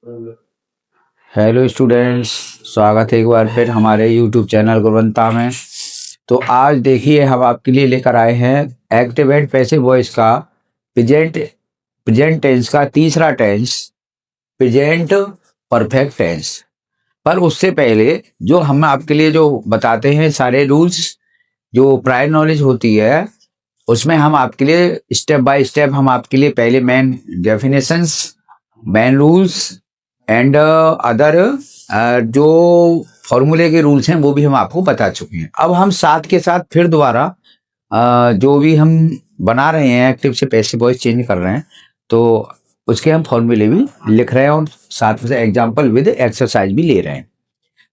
Hello students, स्वागत है एक बार फिर हमारे यूट्यूब चैनल गुणवत्ता में। तो आज देखिए हम आपके लिए लेकर आए हैं एक्टिव एंड पैसिव वॉइस का प्रेजेंट प्रेजेंट टेंस का तीसरा टेंस, प्रेजेंट परफेक्ट टेंस। पर उससे पहले जो हम आपके लिए जो बताते हैं सारे रूल्स, जो प्रायर नॉलेज होती है, उसमें हम आपके लिए स्टेप बाय स्टेप हम आपके लिए पहले main definitions, main rules and other जो फॉर्मूले के रूल्स हैं वो भी हम आपको बता चुके हैं। अब हम साथ के साथ फिर दोबारा जो भी हम बना रहे हैं, एक्टिव से पैसिव वॉइस चेंज कर रहे हैं, तो उसके हम फॉर्मूले भी लिख रहे हैं और साथ में एग्जाम्पल विद एक्सरसाइज भी ले रहे हैं।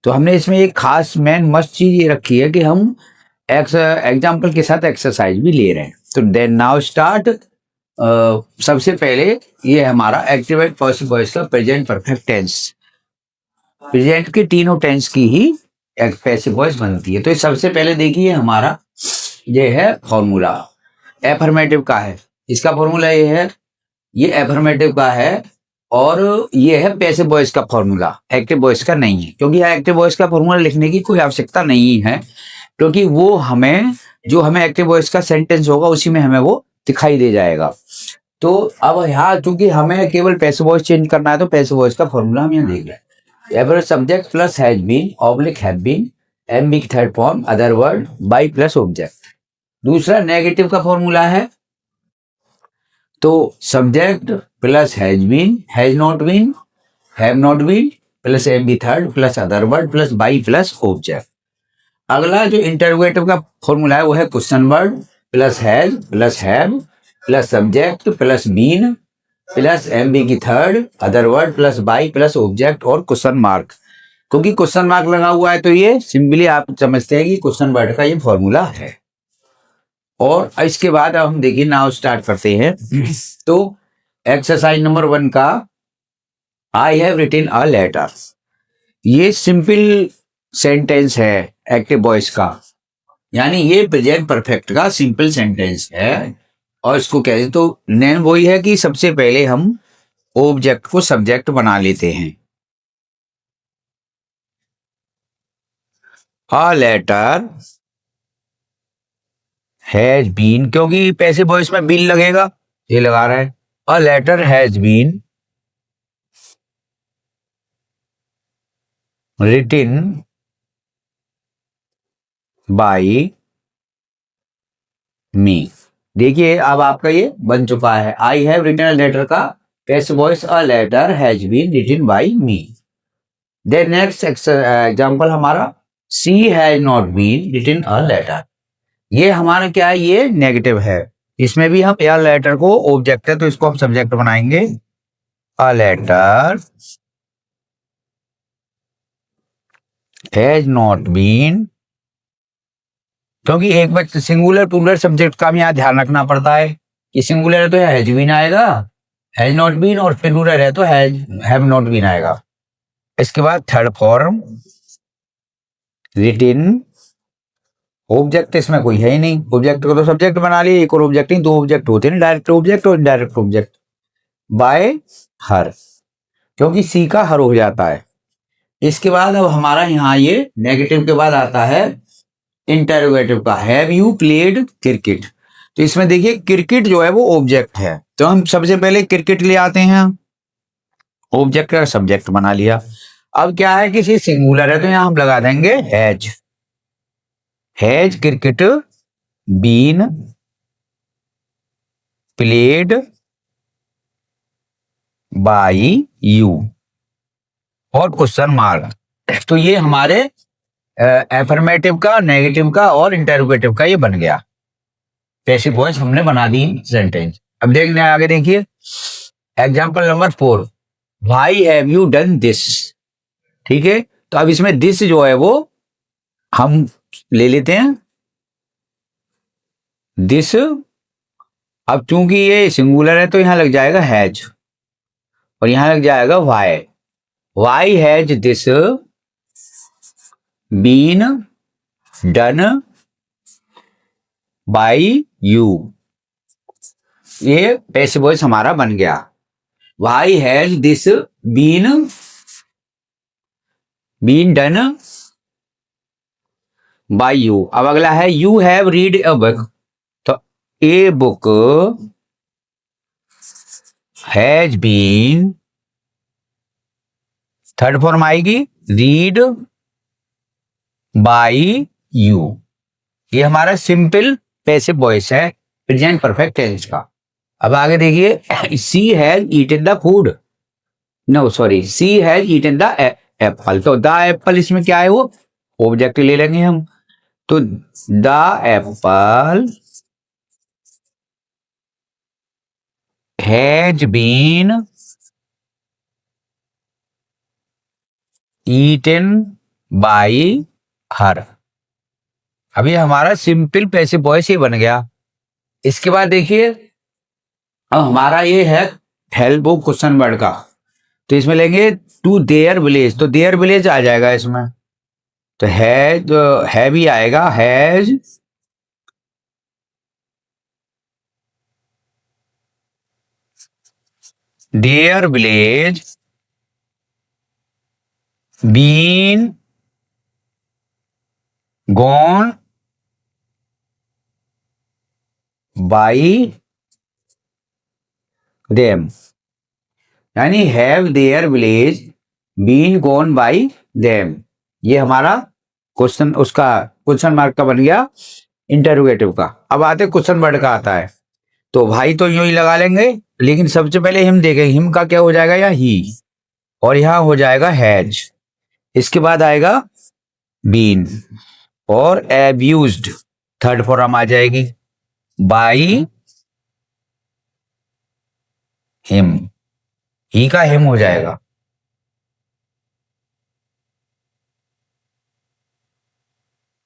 तो हमने इसमें एक खास मेन मस्ट चीज ये रखी है कि हम एग्जाम्पल के साथ एक्सरसाइज भी ले रहे हैं। तो देन नाउ स्टार्ट। सबसे पहले ये हमारा एक्टिव एंड पैसिव वॉइस का प्रेजेंट परफेक्ट टेंस, प्रेजेंट के तीनों टेंस की ही एक पैसिव वॉइस बनती है। तो सबसे पहले देखिए हमारा ये है फॉर्मूला, एफर्मेटिव का है। इसका फॉर्मूला ये है, ये एफर्मेटिव का है और ये है पैसिव वॉइस का फॉर्मूला, एक्टिव वॉइस का नहीं है। क्योंकि एक्टिव वॉइस का फॉर्मूला लिखने की कोई आवश्यकता नहीं है, क्योंकि वो हमें जो हमें एक्टिव वॉइस का सेंटेंस होगा उसी में हमें वो दिखाई दे जाएगा। तो अब यहाँ चूंकि हमें केवल पैसिव वॉइस चेंज करना है, तो पैसिव वॉइस का फॉर्मूला हम यहाँ देख रहे हैं। Ever subject plus has been oblique have been, M B की third form other word by plus object. दूसरा नेगेटिव का फॉर्मूला है, तो subject plus has not been, have not been plus M B third plus other word plus by plus object. अगला जो interrogative का formula है वो है question word plus has plus have plus subject plus been plus M B की third other word plus by plus object और question mark. क्योंकि question mark लगा हुआ है तो ये सिंपली आप समझते हैं कि क्वेश्चन वर्ड का ये फॉर्मूला है। और इसके बाद अब हम देखिए नाउ स्टार्ट करते हैं। तो एक्सरसाइज नंबर 1 का I have written a letter, ये सिंपल सेंटेंस है एक्टिव वॉइस का, यानी ये प्रेजेंट परफेक्ट का सिंपल सेंटेंस है। और इसको कहते हैं, तो नेम वही है कि सबसे पहले हम ऑब्जेक्ट को सब्जेक्ट बना लेते हैं। अ लेटर हैज बीन, क्योंकि पैसिव वॉइस में बीन लगेगा, ये लगा रहा है। A letter has been written by me. देखिए अब आपका ये बन चुका है, I have written a letter का passive voice a letter has been written by me. Then next example हमारा she has not been written a letter, ये हमारा क्या है, ये नेगेटिव है। इसमें भी हम या लेटर को ऑब्जेक्ट है तो इसको हम सब्जेक्ट बनाएंगे। A letter has not been, क्योंकि एक बार सिंगुलर प्लूरल सब्जेक्ट का भी यहाँ ध्यान रखना पड़ता है कि सिंगुलर है तो हैज बीन आएगा, हैज नॉट बीन, और प्लूरल है तो हैव नॉट बीन आएगा। इसके बाद थर्ड फॉर्म रिटन, ऑब्जेक्ट इसमें कोई है ही नहीं, ऑब्जेक्ट को तो सब्जेक्ट बना लिया, एक और ऑब्जेक्ट नहीं, दो ऑब्जेक्ट होते हैं, डायरेक्ट ऑब्जेक्ट और इनडायरेक्ट ऑब्जेक्ट। बाय हर, क्योंकि सी का हर हो जाता है। इसके बाद अब हमारा यहाँ ये नेगेटिव के बाद आता है इंटरोगेटिव का, हैव यू प्लेड क्रिकेट। तो इसमें देखिए क्रिकेट जो है वो ऑब्जेक्ट है, तो हम सबसे पहले क्रिकेट ले आते हैं, ऑब्जेक्ट का सब्जेक्ट बना लिया। अब क्या है, किसी सिंगुलर है तो यहाँ हम लगा देंगे has, has cricket been played by you और क्वेश्चन मार्क। तो ये हमारे एफर्मेटिव का, नेगेटिव का और इंटरोगेटिव का ये बन गया, पैसिव वॉइस हमने बना दी सेंटेंस। अब देखने आगे देखिए example number 4, why have you done this. ठीक है, तो अब इसमें दिस जो है वो हम ले लेते हैं दिस। अब चूंकि ये सिंगुलर है तो यहां लग जाएगा हैज और यहां लग जाएगा why, why has this been done by you, ये पैसिव वॉइस हमारा बन गया। Why has this been done by you. अब अगला है you have read a book, तो a book has been, third form आएगी रीड बाय यू। ये हमारा सिंपल पैसिव वॉइस है प्रेजेंट परफेक्ट टेंस का। अब आगे देखिए, she has eaten the food, no sorry, she has eaten the apple. तो द एप्पल इसमें क्या है, वो ऑब्जेक्ट ले लेंगे हम। तो the apple has been eaten by her. अभी हमारा सिंपल पैसिव वॉइस ये बन गया। इसके बाद देखिए, अब हमारा ये है हेल्प क्वेश्चन वर्ड का। तो इसमें लेंगे टू देयर विलेज, तो देयर विलेज आ जाएगा इसमें। तो है भी आएगा, has their village been gone by them, यानी have their village been gone by them. ये हमारा क्वेश्चन, उसका क्वेश्चन मार्क का बन गया इंटरोगेटिव का। अब आते क्वेश्चन वर्ड का आता है। तो भाई तो यूं ही लगा लेंगे, लेकिन सबसे पहले हिम देखेंगे, हिम का क्या हो जाएगा, या ही, और यहां हो जाएगा हैज। इसके बाद आएगा बीन और एब्यूज्ड, थर्ड फॉर्म आ जाएगी बाई हिम, ही का हिम हो जाएगा।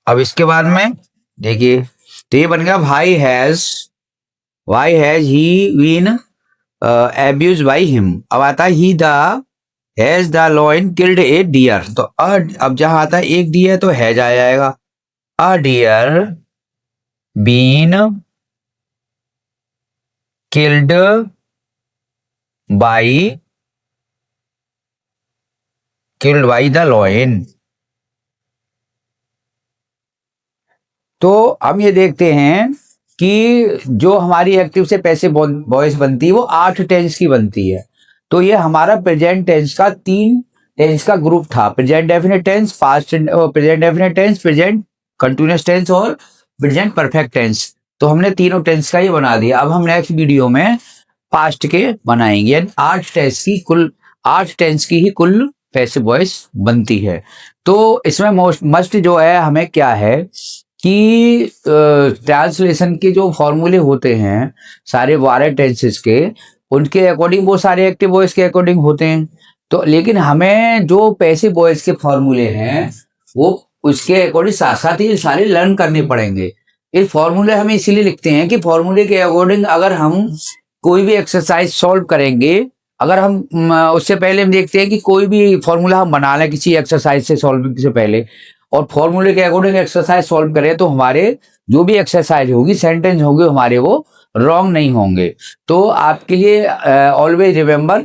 अब इसके बाद में देखिए, तो ये बन गया why has he been abuse by him. अब आता है ही the has the lion killed a deer. तो अब जहां आता है एक डियर तो हैज आ जाएगा, a deer been killed by the lion. तो हम ये देखते हैं कि जो हमारी एक्टिव से पैसिव वॉइस बनती है वो 8 टेंस की बनती है। तो ये हमारा प्रेजेंट टेंस का 3 टेंस का ग्रुप था, present definite tense, past present definite tense, present continuous tense और प्रेजेंट परफेक्ट टेंस। तो हमने तीनों टेंस का ही बना दिया। अब हम नेक्स्ट वीडियो में पास्ट के बनाएंगे। 8 टेंस की ही कुल पैसिव वॉइस बनती है। तो इसमें मस्ट जो है हमें क्या है कि ट्रांसलेशन के जो फॉर्मूले होते हैं सारे 12 टेंसेस के, उनके अकॉर्डिंग वो सारे एक्टिव वॉइस के अकॉर्डिंग होते हैं। तो लेकिन हमें जो पैसिव वॉइस के फॉर्मूले हैं वो उसके अकॉर्डिंग साथ साथ ही सारे लर्न करने पड़ेंगे। ये फॉर्मूले हमें इसीलिए लिखते हैं कि फॉर्मूले के अकॉर्डिंग अगर हम कोई भी एक्सरसाइज सॉल्व करेंगे, अगर हम उससे पहले हम देखते हैं कि कोई भी फॉर्मूला हम बना लें किसी एक्सरसाइज से सॉल्व से पहले, और फॉर्मूले के अकॉर्डिंग एक्सरसाइज सॉल्व करें, तो हमारे जो भी एक्सरसाइज होगी, सेंटेंस होंगे हमारे, वो रॉन्ग नहीं होंगे। तो आपके लिए ऑलवेज रिमेम्बर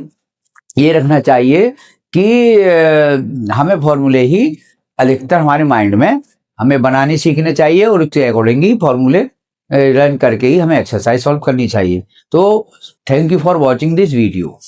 ये रखना चाहिए कि हमें फॉर्मूले ही अधिकतर हमारे माइंड में हमें बनाने सीखने चाहिए, और उसके अकॉर्डिंग ही फॉर्मूले रन करके ही हमें एक्सरसाइज सॉल्व करनी चाहिए। तो thank you for watching this video.